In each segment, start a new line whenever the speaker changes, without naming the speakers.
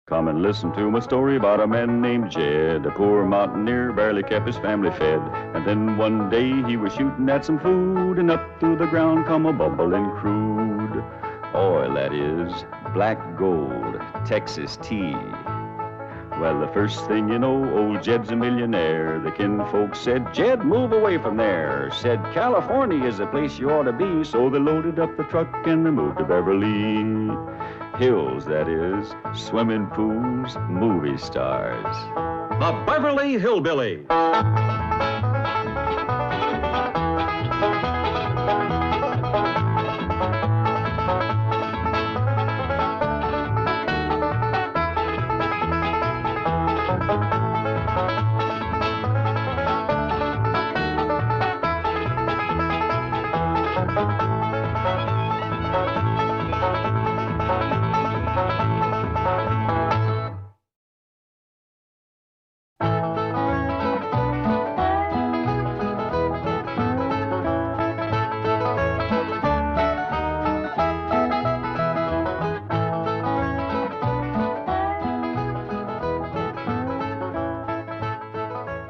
Come and listen to my story about a man named Jed. A poor mountaineer barely kept his family fed. And then one day he was shooting at some food, and up through the ground come a bubbling crude oil, that is, black gold, Texas tea. Well, the first thing you know, old Jed's a millionaire. The kinfolks said, Jed, move away from there. Said, California is the place you ought to be. So they loaded up the truck and they moved to Beverly Hills, that is, swimming pools, movie stars.
The Beverly Hillbillies.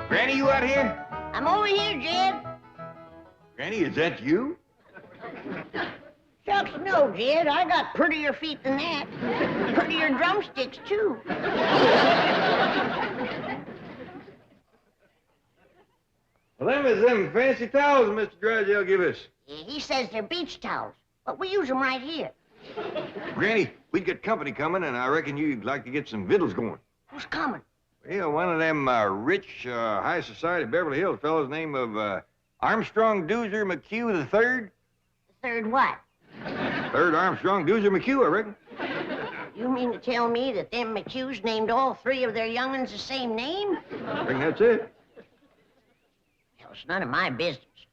Granny, you out here?
I'm over here, Jed.
Granny, is that you?
Shucks, no, Jed. I got prettier feet than that. Prettier drumsticks, too.
Well, them is them fancy towels Mr. Drysdale give us.
Yeah, he says they're beach towels, but we use them right here.
Granny, we've got company coming, and I reckon you'd like to get some victuals going.
Who's coming?
Well, one of them rich, high society Beverly Hills fellows named of Armstrong Dueser McHugh III.
Third what?
Third Armstrong Dueser McHugh, I reckon.
You mean to tell me that them McHughes named all three of their young'uns the same name?
I reckon that's it.
Well, it's none of my business.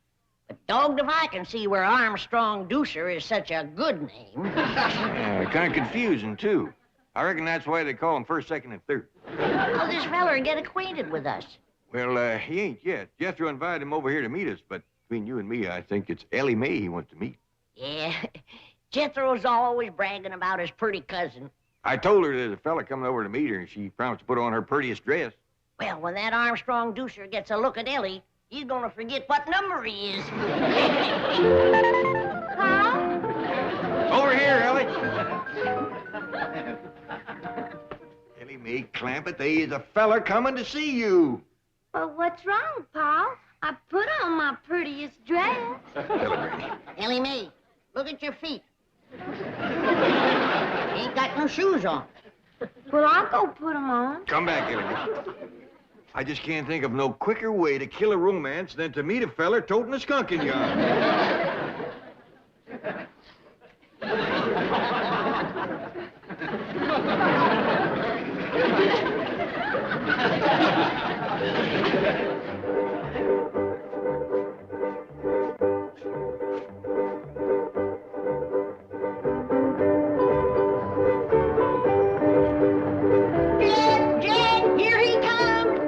But dogged if I can see where Armstrong Dueser is such a good name.
Yeah, kind of confusing, too. I reckon that's why they call him first, second, and third.
How'll this feller get acquainted with us?
Well, he ain't yet. Jethro invited him over here to meet us, but between you and me, I think it's Elly May he wants to meet.
Yeah, Jethro's always bragging about his pretty cousin.
I told her there's a fella coming over to meet her, and she promised to put on her prettiest dress.
Well, when that Armstrong Dueser gets a look at Elly, he's gonna forget what number he is.
Huh?
Over here, Elly. Elly May Clampett, there is a fella coming to see you.
Well, what's wrong, Pa? I put on my prettiest dress.
Elly May, look at your feet. Ain't got no shoes on.
Well, I'll go put them on.
Come back, Elly May. I just can't think of no quicker way to kill a romance than to meet a feller toting a skunk in yard.
Jed, here he comes.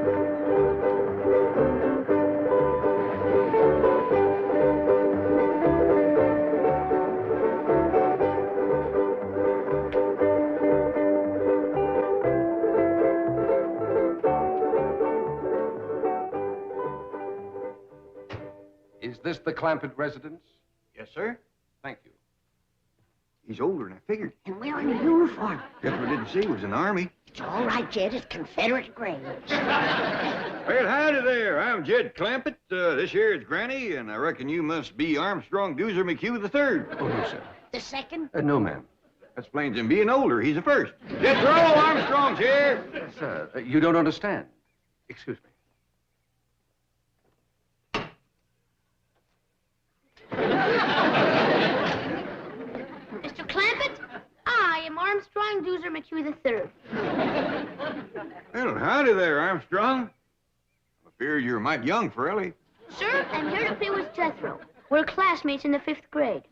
Is this the Clampett residence?
Yes, sir.
Thank you.
He's older than I figured.
And wearing a uniform.
Jethro didn't say he was in the Army.
It's all right, Jed. It's Confederate graves.
Well, howdy there. I'm Jed Clampett. This here is Granny, and I reckon you must be Armstrong Dueser McHugh III.
Oh, no, sir.
The second?
No, ma'am.
That explains him being older. He's the first. Jethro, Armstrong's here.
Sir, you don't understand. Excuse me.
Mr. Clampett, I am Armstrong Dueser McHugh III.
Well, howdy there, Armstrong. I fear you're mighty young for Elly.
Sir, I'm here to play with Jethro. We're classmates in the 5th grade.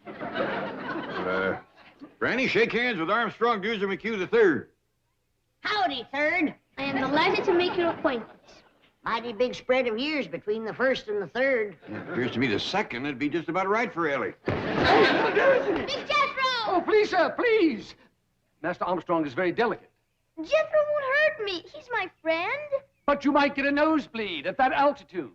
Granny, shake hands with Armstrong Dueser McHugh III.
Howdy, third.
I am delighted to make your acquaintance.
Mighty big spread of years between the first and the third.
It appears to me the second would be just about right for Elly.
Miss Jethro!
Oh, please, sir, please. Master Armstrong is very delicate.
Jethro won't hurt me. He's my friend.
But you might get a nosebleed at that altitude.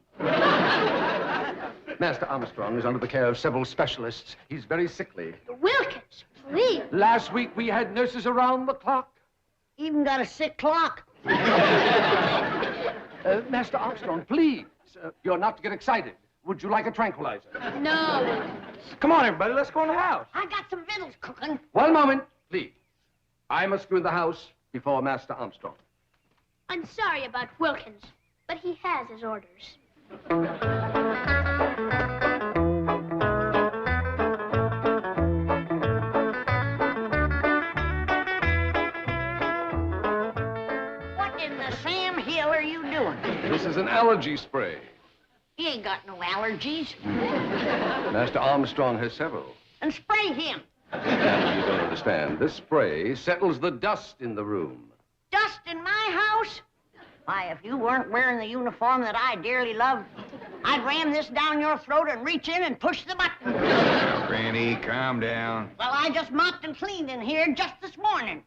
Master Armstrong is under the care of several specialists. He's very sickly.
Wilkins, please.
Last week we had nurses around the clock.
Even got a sick clock.
Master Armstrong, please. You're not to get excited. Would you like a tranquilizer?
No.
Come on, everybody, let's go in the house.
I got some victuals cooking.
1 moment, please. I must go in the house before Master Armstrong.
I'm sorry about Wilkins, but he has his orders.
What in the Sam Hill are you doing?
This is an allergy spray.
He ain't got no allergies.
Master Armstrong has several.
And spray him.
Now, you don't understand. This spray settles the dust in the room.
Dust in my house? Why, if you weren't wearing the uniform that I dearly love, I'd ram this down your throat and reach in and push the button.
Granny, calm down.
Well, I just mopped and cleaned in here just this morning.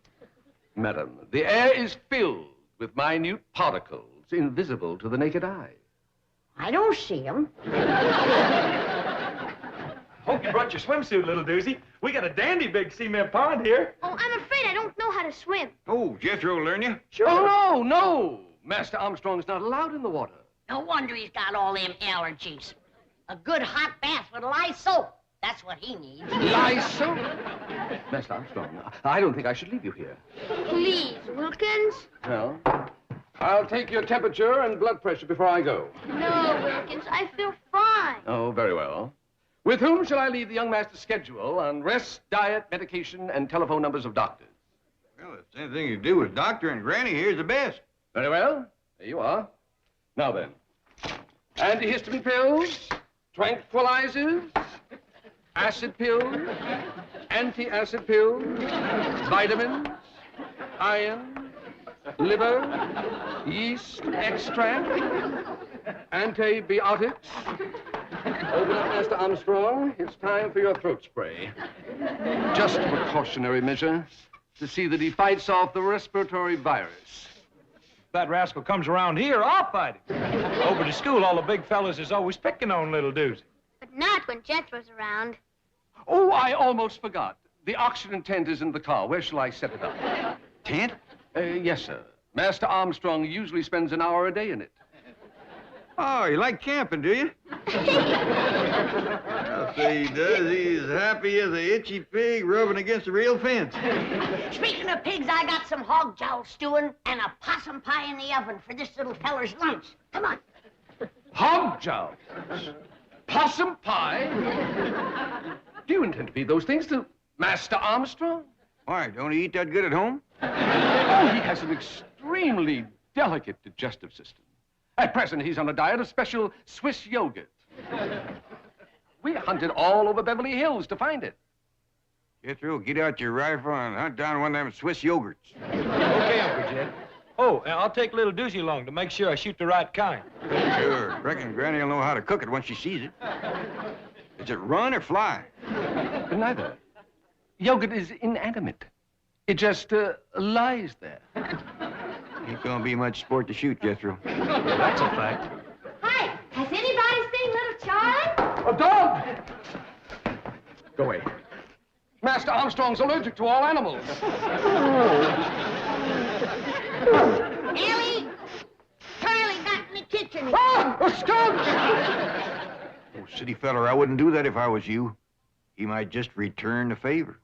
Madam, the air is filled with minute particles invisible to the naked eye.
I don't see them.
Hope you brought your swimsuit, little Duesy. We got a dandy big cement pond here.
Oh, I'm afraid I don't know how to swim.
Oh, Jethro will learn you.
Sure.
Oh, no! Master Armstrong's not allowed in the water.
No wonder he's got all them allergies. A good hot bath with lye soap. That's what he needs.
Lye soap? Master Armstrong, I don't think I should leave you here.
Please, Wilkins.
Well, I'll take your temperature and blood pressure before I go.
No, Wilkins, I feel fine.
Oh, very well. With whom shall I leave the young master's schedule on rest, diet, medication, and telephone numbers of doctors?
Well, if it's anything to do with Doctor and Granny, here's the best.
Very well. There you are. Now then, antihistamine pills, tranquilizers, acid pills, anti-acid pills, vitamins, iron, liver, yeast extract, antibiotics. Open up, Master Armstrong. It's time for your throat spray. Just a precautionary measure to see that he fights off the respiratory virus.
If that rascal comes around here, I'll fight him. Over to school, all the big fellas is always picking on little Duesy.
But not when Jethro's around.
Oh, I almost forgot. The oxygen tent is in the car. Where shall I set it up?
Tent?
Yes, sir. Master Armstrong usually spends an hour a day in it.
Oh, you like camping, do you? I'll say he does. He's happy as a itchy pig rubbing against a real fence.
Speaking of pigs, I got some hog jowl stewing and a possum pie in the oven for this little feller's lunch. Come on.
Hog jowls. Possum pie. Do you intend to feed those things to Master Armstrong?
Why, don't he eat that good at home?
Oh, he has an extremely delicate digestive system. At present, he's on a diet of special Swiss yogurt. We hunted all over Beverly Hills to find it.
Jethro, get out your rifle and hunt down one of them Swiss yogurts.
Okay, Uncle Jed. Oh, and I'll take little Duesy along to make sure I shoot the right kind.
Sure. Reckon Granny will know how to cook it once she sees it. Does it run or fly?
Neither. Yogurt is inanimate. It just lies there.
Ain't gonna be much sport to shoot, Jethro.
That's a fact.
Hi, has anybody seen little Charlie?
A dog! Go away. Master Armstrong's allergic to all animals.
Elly, Charlie got in the kitchen.
Ah! A skunk!
Oh, city feller, I wouldn't do that if I was you. He might just return the favor.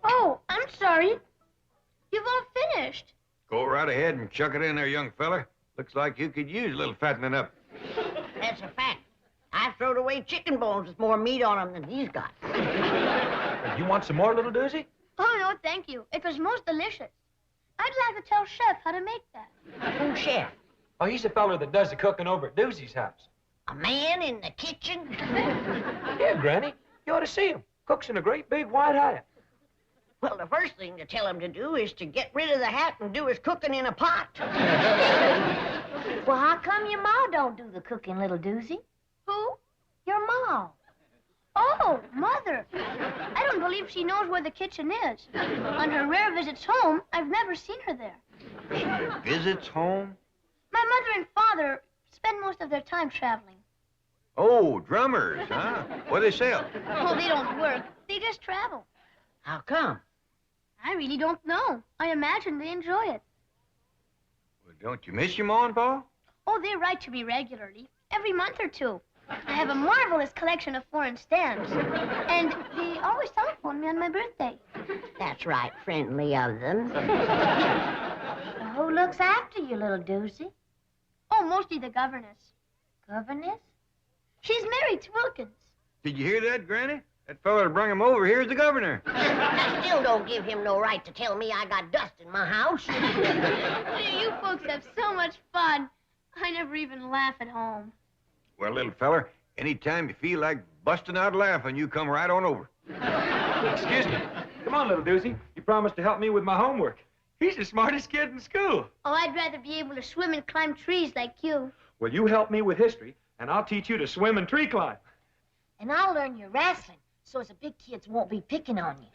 Oh, I'm sorry. You've all finished.
Go right ahead and chuck it in there, young fella. Looks like you could use a little fattening up.
That's a fact. I throwed away chicken bones with more meat on them than he's got.
You want some more, little Duesy?
Oh, no, thank you. It was most delicious. I'd like to tell Chef how to make that.
Who's chef?
Oh, he's the feller that does the cooking over at Duesy's house.
A man in the kitchen?
Yeah, Granny. You ought to see him. Cooks in a great big white hat.
Well, the first thing to tell him to do is to get rid of the hat and do his cooking in a pot.
Well, how come your ma don't do the cooking, little Duesy?
Who?
Your ma.
Oh, Mother. I don't believe she knows where the kitchen is. On her rare visits home, I've never seen her there.
She visits home?
My mother and father spend most of their time traveling.
Oh, drummers, huh? What do they sell?
Oh, they don't work. They just travel.
How come?
I really don't know. I imagine they enjoy it.
Well, don't you miss your ma and pa?
Oh, they write to me regularly, every month or two. I have a marvelous collection of foreign stamps. And they always telephone me on my birthday.
That's right, friendly of them.
Well, who looks after you, little Duesy?
Oh, mostly the governess.
Governess?
She's married to Wilkins.
Did you hear that, Granny? That fella that brung him over here is the governor.
That still don't give him no right to tell me I got dust in my house.
You folks have so much fun. I never even laugh at home.
Well, little feller, anytime you feel like busting out laughing, you come right on over.
Excuse me. Come on, little Duesy. You promised to help me with my homework. He's the smartest kid in school.
Oh, I'd rather be able to swim and climb trees like you.
Well, you help me with history, and I'll teach you to swim and tree climb.
And I'll learn your wrestling, so as the big kids won't be picking on you.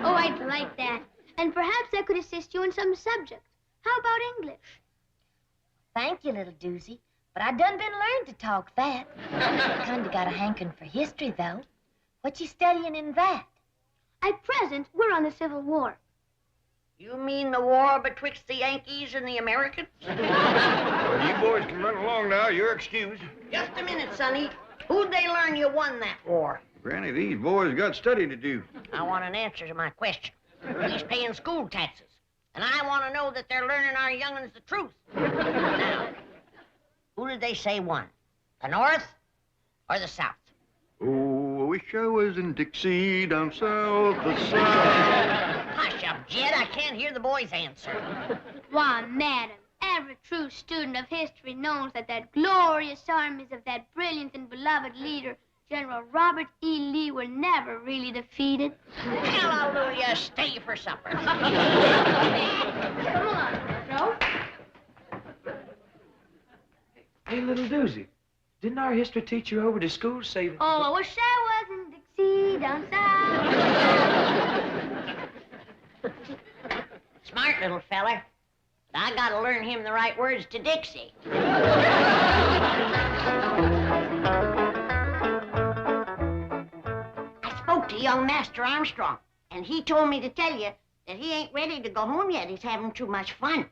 Oh, I'd like that. And perhaps I could assist you in some subject. How about English?
Thank you, little Duesy. But I done been learned to talk that. Kinda got a hankering for history, though. What you studying in that?
At present, we're on the Civil War.
You mean the war betwixt the Yankees and the Americans?
Well, you boys can run along now. You're excused.
Just a minute, Sonny. Who'd they learn you won that war?
Granny, these boys got study to do.
I want an answer to my question. He's paying school taxes. And I want to know that they're learning our young'uns the truth. Now, who did they say won? The North or the South?
Oh, I wish I was in Dixie down south, the South.
Hush up, Jed. I can't hear the boy's answer.
Why, madam, every true student of history knows that glorious armies of that brilliant and beloved leader, General Robert E. Lee, were never really defeated.
Hallelujah. Stay for supper.
Come on, Jethro.
Hey, little Duesy, didn't our history teacher over to school say that...
Oh, I wish I was in Dixie down south.
Smart little feller. But I gotta learn him the right words to Dixie. I spoke to young Master Armstrong, and he told me to tell you that he ain't ready to go home yet. He's having too much fun.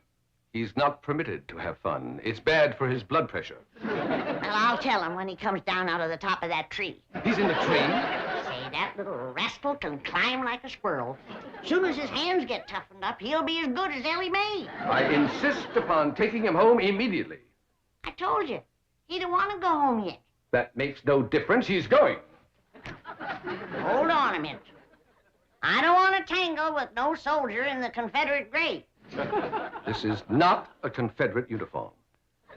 He's not permitted to have fun. It's bad for his blood pressure.
Well, I'll tell him when he comes down out of the top of that tree.
He's in the tree?
Say, that little rascal can climb like a squirrel. Soon as his hands get toughened up, he'll be as good as Elly May.
I insist upon taking him home immediately.
I told you, he don't want to go home yet.
That makes no difference. He's going.
Hold on a minute. I don't want to tangle with no soldier in the Confederate grave.
This is not a Confederate uniform.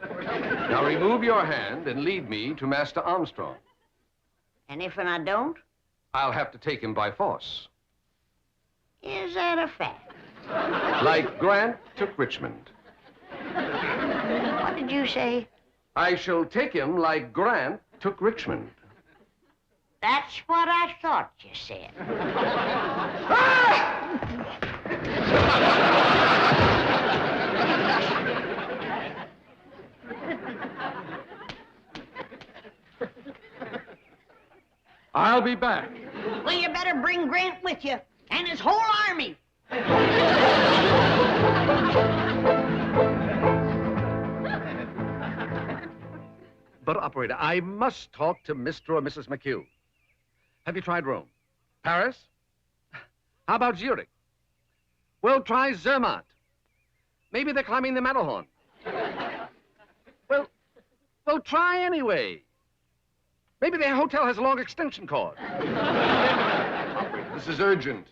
Now remove your hand and lead me to Master Armstrong.
And if I don't?
I'll have to take him by force.
Is that a fact?
Like Grant took Richmond.
What did you say?
I shall take him like Grant took Richmond.
That's what I thought you said.
I'll be back.
Well, you better bring Grant with you, and his whole army.
But, operator, I must talk to Mr. or Mrs. McHugh. Have you tried Rome? Paris? How about Zurich? Well, try Zermatt. Maybe they're climbing the Matterhorn. Well, try anyway. Maybe their hotel has a long extension cord. Operator, this is urgent.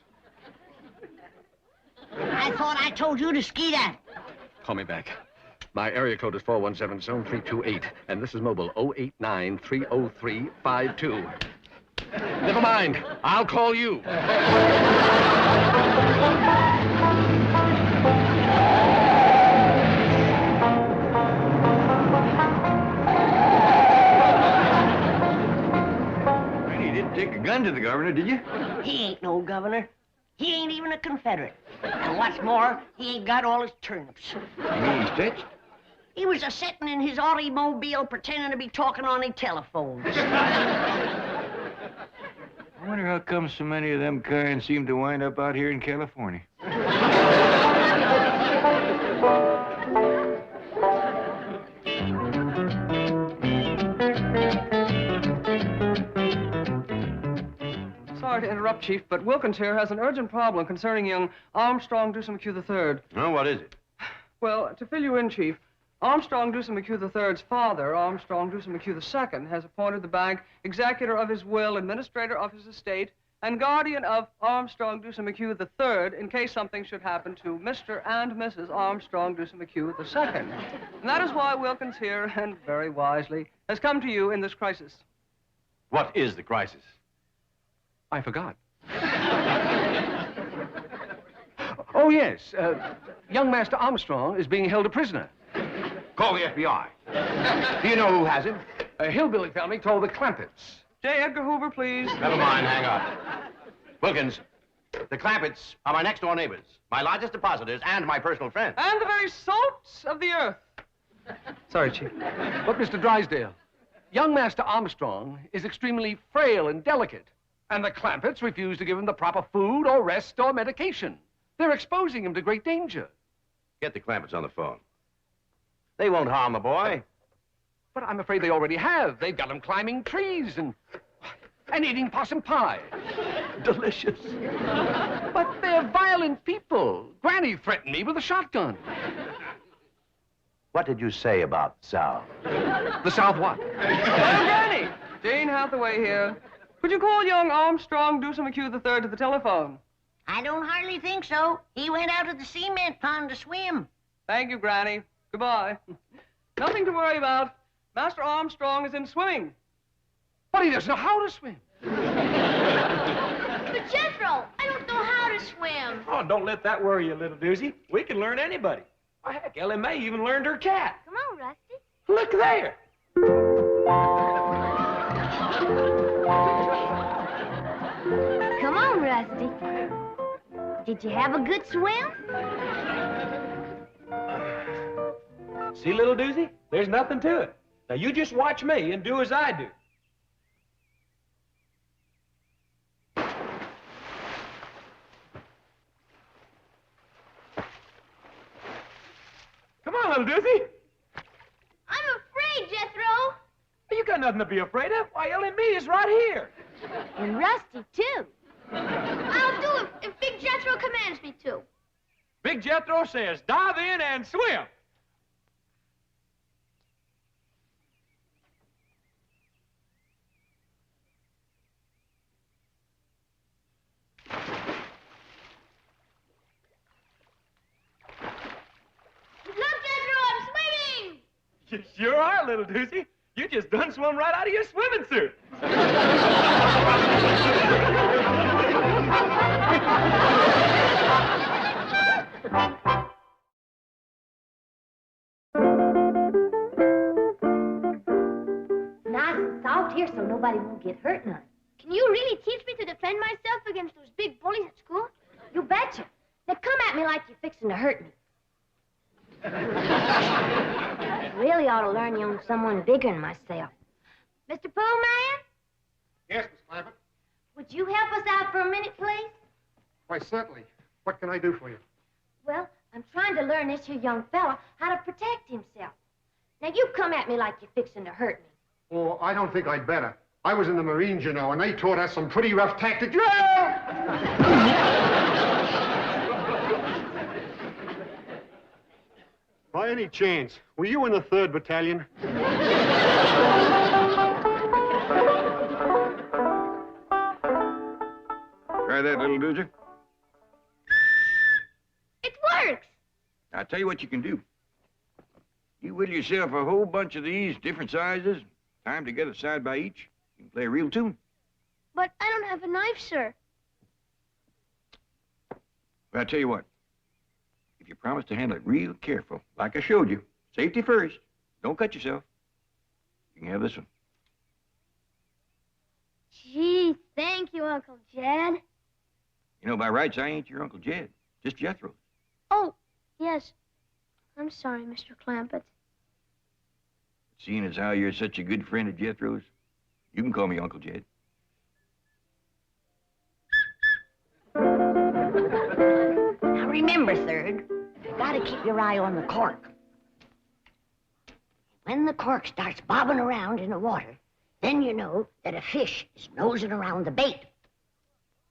I thought I told you to skedaddle.
Call me back. My area code is 417, zone 328, and this is mobile 089-303-52. Never mind. I'll call you.
You didn't take a gun to the governor, did you?
He ain't no governor. He ain't even a Confederate. And what's more, he ain't got all his turnips.
You mean he's touched?
He was a-sitting in his automobile pretending to be talking on a telephone.
I wonder how come so many of them kinds seem to wind up out here in California.
Sorry to interrupt, Chief, but Wilkins here has an urgent problem concerning young Armstrong Dueser McHugh III.
Oh, what is it?
Well, to fill you in, Chief, Armstrong Dueser McHugh III's father, Armstrong Dueser McHugh II, has appointed the bank executor of his will, administrator of his estate, and guardian of Armstrong Dueser McHugh III in case something should happen to Mr. and Mrs. Armstrong Dueser McHugh II. And that is why Wilkins here, and very wisely, has come to you in this crisis.
What is the crisis?
I forgot. Oh, yes. Young Master Armstrong is being held a prisoner.
Call the FBI. Do you know who has him?
A hillbilly family called the Clampetts.
J. Edgar Hoover, please.
Never mind, hang on. Wilkins, the Clampetts are my next-door neighbors, my largest depositors, and my personal friends.
And the very salts of the earth. Sorry, Chief.
But, Mr. Drysdale, young Master Armstrong is extremely frail and delicate, and the Clampetts refuse to give him the proper food or rest or medication. They're exposing him to great danger.
Get the Clampetts on the phone. They won't harm the boy.
But I'm afraid they already have. They've got him climbing trees and eating possum pie.
Delicious.
But they're violent people. Granny threatened me with a shotgun.
What did you say about the South?
The South what?
Granny! Jane Hathaway here. Could you call young Armstrong Dueser McHugh III to the telephone?
I don't hardly think so. He went out to the cement pond to swim.
Thank you, Granny. Goodbye. Nothing to worry about. Master Armstrong is in swimming.
But he doesn't know how to swim.
But Jethro, I don't know how to swim.
Oh, don't let that worry you, little Duesy. We can learn anybody. Why, heck, Elly May even learned her cat.
Come on, Rusty.
Look there.
Come on, Rusty. Did you have a good swim?
See, little Duesy? There's nothing to it. Now, you just watch me and do as I do. Come on, little Duesy.
I'm afraid, Jethro.
You got nothing to be afraid of. Why, Elly me is right here.
And Rusty, too.
I'll do it if Big Jethro commands me to.
Big Jethro says dive in and swim.
Look, Jethro, I'm swimming!
You sure are, little Duesy. You just done swum right out of your swimming suit.
Nice and soft here so nobody won't get hurt none.
Can you really teach me to defend myself against those big bullies at school?
You betcha. Now come at me like you're fixing to hurt me. I really ought to learn you on someone bigger than myself. Mr. Poolman,
Yes, Miss Clampett.
would you help us out for a minute, please?
Why, certainly. What can I do for you?
Well, I'm trying to learn this here young fella how to protect himself. Now, you come at me like you're fixing to hurt me.
Oh, I don't think I'd better. I was in the Marines, you know, and they taught us some pretty rough tactics. By any chance, were you in the 3rd Battalion?
Try that, little Dueser.
It works!
I'll tell you what you can do. You whittle yourself a whole bunch of these, different sizes, tie them together side by each. You can play a real tune.
But I don't have a knife, sir.
Well, I tell you what. If you promise to handle it real careful, like I showed you, safety first, don't cut yourself, you can have this one.
Gee, thank you, Uncle Jed.
You know, by rights, I ain't your Uncle Jed, just Jethro.
Oh, yes. I'm sorry, Mr. Clampett.
Seeing as how you're such a good friend of Jethro's, you can call me Uncle Jed.
Now remember, Third, you gotta keep your eye on the cork. When the cork starts bobbing around in the water, then you know that a fish is nosing around the bait.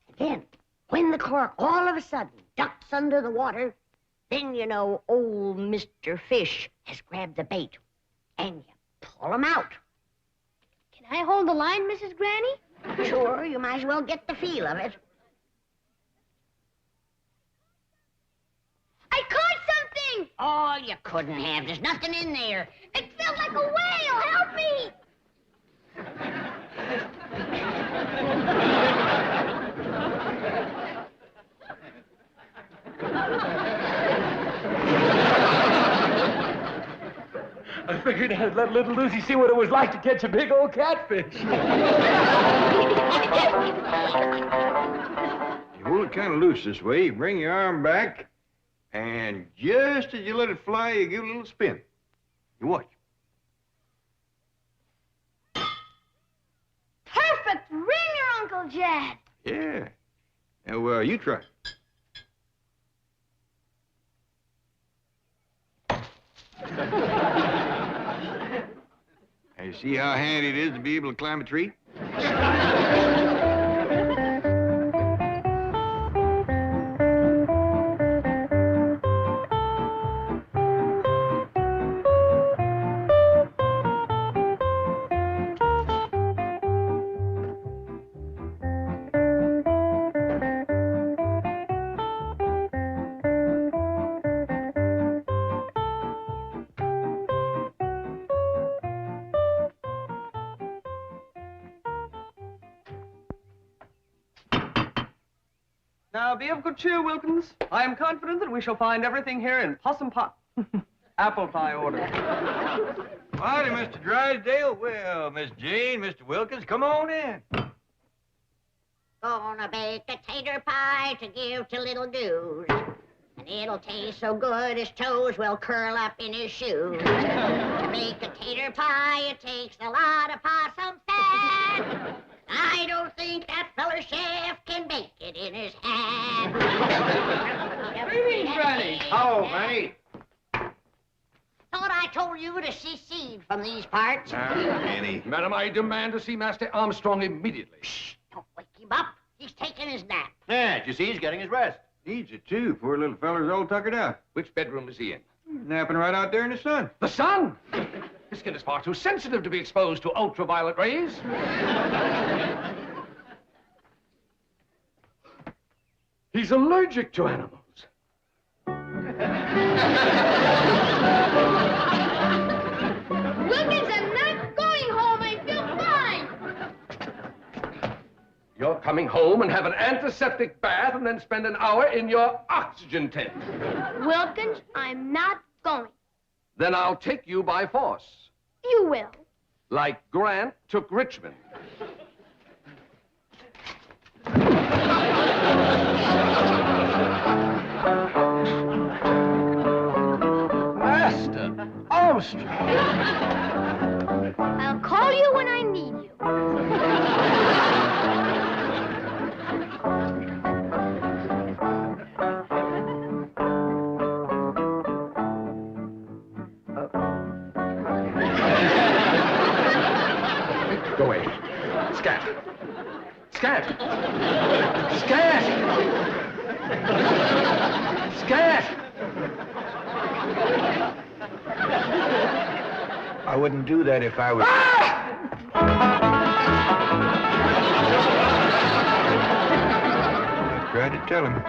And then, when the cork all of a sudden ducks under the water, then you know old Mr. Fish has grabbed the bait. And you pull him out.
Can I hold the line, Mrs. Granny?
Sure, you might as well get the feel of it.
I caught something!
Oh, you couldn't have. There's nothing in there.
It felt like a whale. Help me!
I figured I'd let little Lucy see what it was like to catch a big old catfish.
You hold it kind of loose this way, you bring your arm back, and just as you let it fly, you give it a little spin. You watch.
Perfect ringer, Uncle Jed.
Yeah. Now, you try. You see how handy it is to be able to climb a tree?
Now, be of good cheer, Wilkins. I am confident that we shall find everything here in possum pot. Apple pie order.
Howdy, Mr. Drysdale. Well, Miss Jane, Mr. Wilkins, come on in.
Gonna bake a tater pie to give to little Dues. And it'll taste so good his toes will curl up in his shoes. To make a tater pie, it takes a lot of possum fat. I don't think that feller chef can bake it in his hat.
Greetings, Granny.
Oh, Granny.
Thought I told you to secede from these parts.
Granny.
Madam, I demand to see Master Armstrong immediately.
Shh, don't wake him up. He's taking his nap.
Yeah, you see, he's getting his rest.
Needs it, too. Poor little feller's all tuckered out.
Which bedroom is he in?
Napping right out there in the sun.
The sun! His skin is far too sensitive to be exposed to ultraviolet rays. He's allergic to animals.
Wilkins, I'm not going home. I feel fine.
You're coming home and have an antiseptic bath and then spend an hour in your oxygen tent.
Wilkins, I'm not going.
Then I'll take you by force.
You will.
Like Grant took Richmond.
Master Armstrong.
I'll call you when I need you.
Go away. Scat. Scat. Scat. Scat.
I wouldn't do that if I was... I tried to tell him.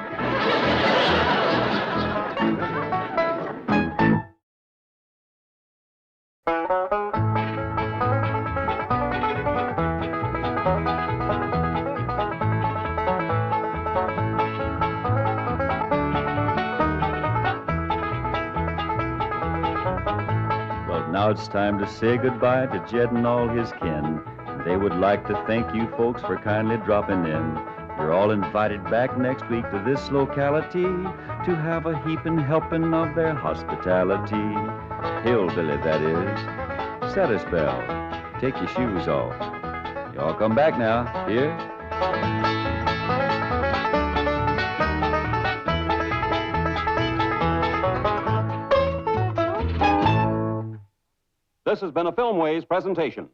Now it's time to say goodbye to Jed and all his kin. They would like to thank you folks for kindly dropping in. You're all invited back next week to this locality to have a heaping helping of their hospitality. Hillbilly, that is. Set a spell. Take your shoes off. Y'all come back now. Here.
This has been a Filmways presentation.